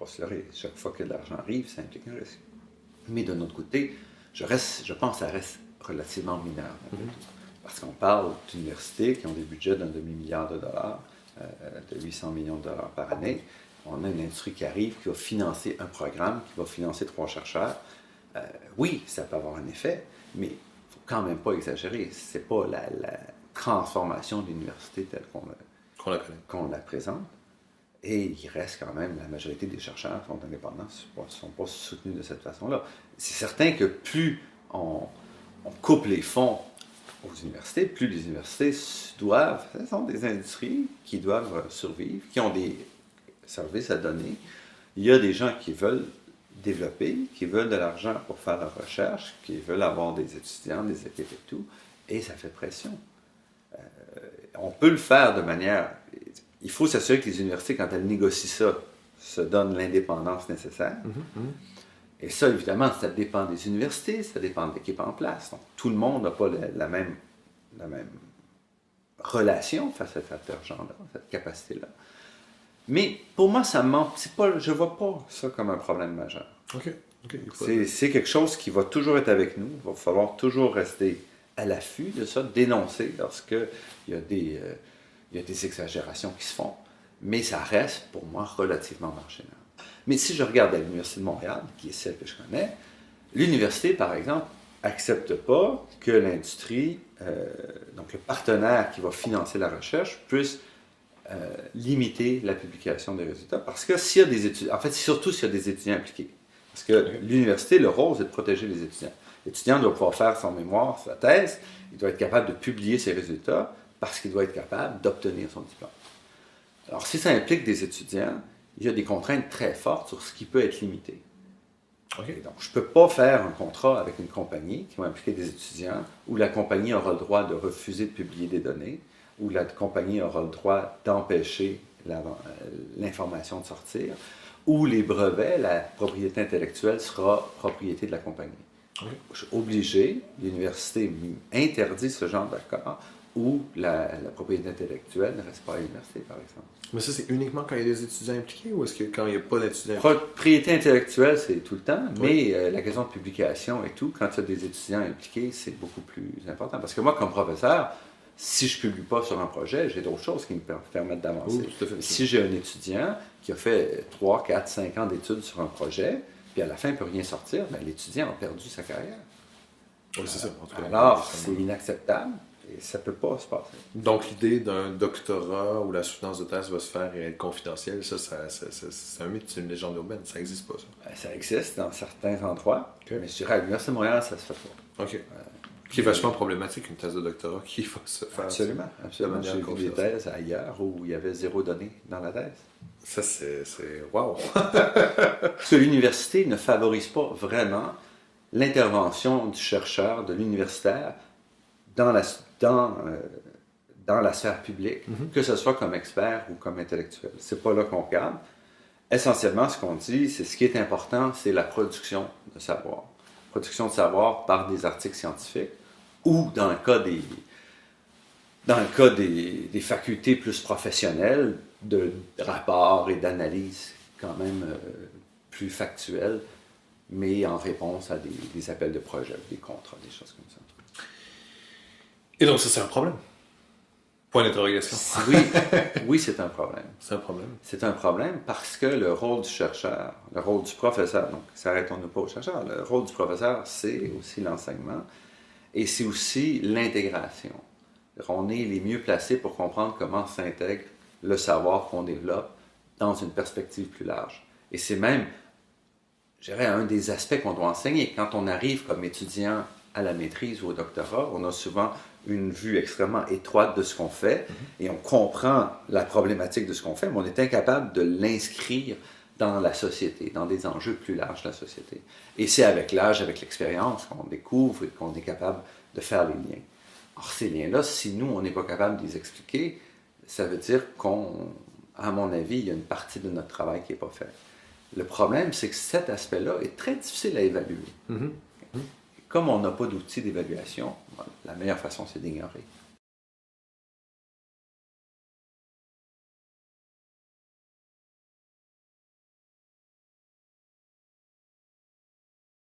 pas se leurrer. Chaque fois que de l'argent arrive, ça implique un risque. Mais de notre côté, je pense que ça reste relativement mineur. Parce qu'on parle d'universités qui ont des budgets d'un demi-milliard de dollars, de 800 millions de dollars par année. On a une industrie qui arrive, qui va financer un programme, qui va financer 3 chercheurs. Oui, ça peut avoir un effet, mais il ne faut quand même pas exagérer. Ce n'est pas la transformation de l'université telle qu'on la présente. Et il reste quand même, la majorité des chercheurs sont indépendants, ne sont pas soutenus de cette façon-là. C'est certain que plus on coupe les fonds aux universités, plus les universités doivent, ce sont des industries qui doivent survivre, qui ont des services à donner. Il y a des gens qui veulent développer, qui veulent de l'argent pour faire leur recherche, qui veulent avoir des étudiants, des équipes et tout, et ça fait pression. On peut le faire de manière... Il faut s'assurer que les universités, quand elles négocient ça, se donnent l'indépendance nécessaire. Et ça, évidemment, ça dépend des universités, ça dépend de l'équipe en place. Donc, tout le monde n'a pas la même relation face à cet argent-là, cette capacité-là. Mais pour moi, ça me manque. Je ne vois pas ça comme un problème majeur. C'est quelque chose qui va toujours être avec nous. Il va falloir toujours rester à l'affût de ça, dénoncer lorsqu'il y a des exagérations qui se font. Mais ça reste, pour moi, relativement marginal. Mais si je regarde à l'Université de Montréal, qui est celle que je connais, l'université, par exemple, n'accepte pas que l'industrie, donc le partenaire qui va financer la recherche, puisse limiter la publication des résultats. Parce que s'il y a des étudiants, en fait, surtout s'il y a des étudiants impliqués. Parce que l'université, le rôle, c'est de protéger les étudiants. L'étudiant doit pouvoir faire son mémoire, sa thèse, il doit être capable de publier ses résultats parce qu'il doit être capable d'obtenir son diplôme. Alors, si ça implique des étudiants, il y a des contraintes très fortes sur ce qui peut être limité. Donc, je ne peux pas faire un contrat avec une compagnie qui va impliquer des étudiants où la compagnie aura le droit de refuser de publier des données, où la compagnie aura le droit d'empêcher l'information de sortir, où les brevets, la propriété intellectuelle sera propriété de la compagnie. Je suis obligé, l'université interdit ce genre d'accord, où la propriété intellectuelle ne reste pas à l'université, par exemple. Mais ça, c'est uniquement quand il y a des étudiants impliqués ou est-ce que quand il n'y a pas d'étudiants impliqués? Propriété intellectuelle, c'est tout le temps, mais la question de publication et tout, quand il y a des étudiants impliqués, c'est beaucoup plus important. Parce que moi, comme professeur, si je ne publie pas sur un projet, j'ai d'autres choses qui me permettent d'avancer. Si j'ai un étudiant qui a fait 3, 4, 5 ans d'études sur un projet, puis à la fin, il ne peut rien sortir, bien, l'étudiant a perdu sa carrière. Oui, c'est ça. En tout cas, alors, c'est inacceptable. Et ça ne peut pas se passer. Donc, l'idée d'un doctorat où la soutenance de thèse va se faire et être confidentielle, c'est un mythe, c'est une légende urbaine. Ça n'existe pas, ça. Ça existe dans certains endroits, mais je dirais à l'Université de Montréal, ça ne se fait pas. Qui est vachement problématique, une thèse de doctorat qui va se faire. Absolument. J'ai vu des thèses ailleurs où il y avait 0 données dans la thèse. Ça, c'est... Wow! Parce que l'université ne favorise pas vraiment l'intervention du chercheur, de l'universitaire, dans la sphère publique, que ce soit comme expert ou comme intellectuel. C'est pas là qu'on regarde. Essentiellement, ce qu'on dit, c'est ce qui est important, c'est la production de savoir. Production de savoir par des articles scientifiques ou, dans le cas des facultés plus professionnelles, de rapports et d'analyses quand même plus factuels, mais en réponse à des appels de projets, des contrats, des choses comme ça. Et donc, ça, c'est un problème. Point d'interrogation. Oui, c'est un problème. C'est un problème. C'est un problème parce que le rôle du chercheur, le rôle du professeur, donc s'arrêtons-nous pas au chercheur, le rôle du professeur, c'est aussi l'enseignement et c'est aussi l'intégration. On est les mieux placés pour comprendre comment s'intègre le savoir qu'on développe dans une perspective plus large. Et c'est même, je dirais, un des aspects qu'on doit enseigner. Quand on arrive comme étudiant à la maîtrise ou au doctorat, on a souvent une vue extrêmement étroite de ce qu'on fait et on comprend la problématique de ce qu'on fait, mais on est incapable de l'inscrire dans la société, dans des enjeux plus larges de la société. Et c'est avec l'âge, avec l'expérience qu'on découvre et qu'on est capable de faire les liens. Or, ces liens-là, si nous, on n'est pas capable de les expliquer, ça veut dire qu'à mon avis, il y a une partie de notre travail qui n'est pas faite. Le problème, c'est que cet aspect-là est très difficile à évaluer. Comme on n'a pas d'outils d'évaluation, la meilleure façon, c'est d'ignorer.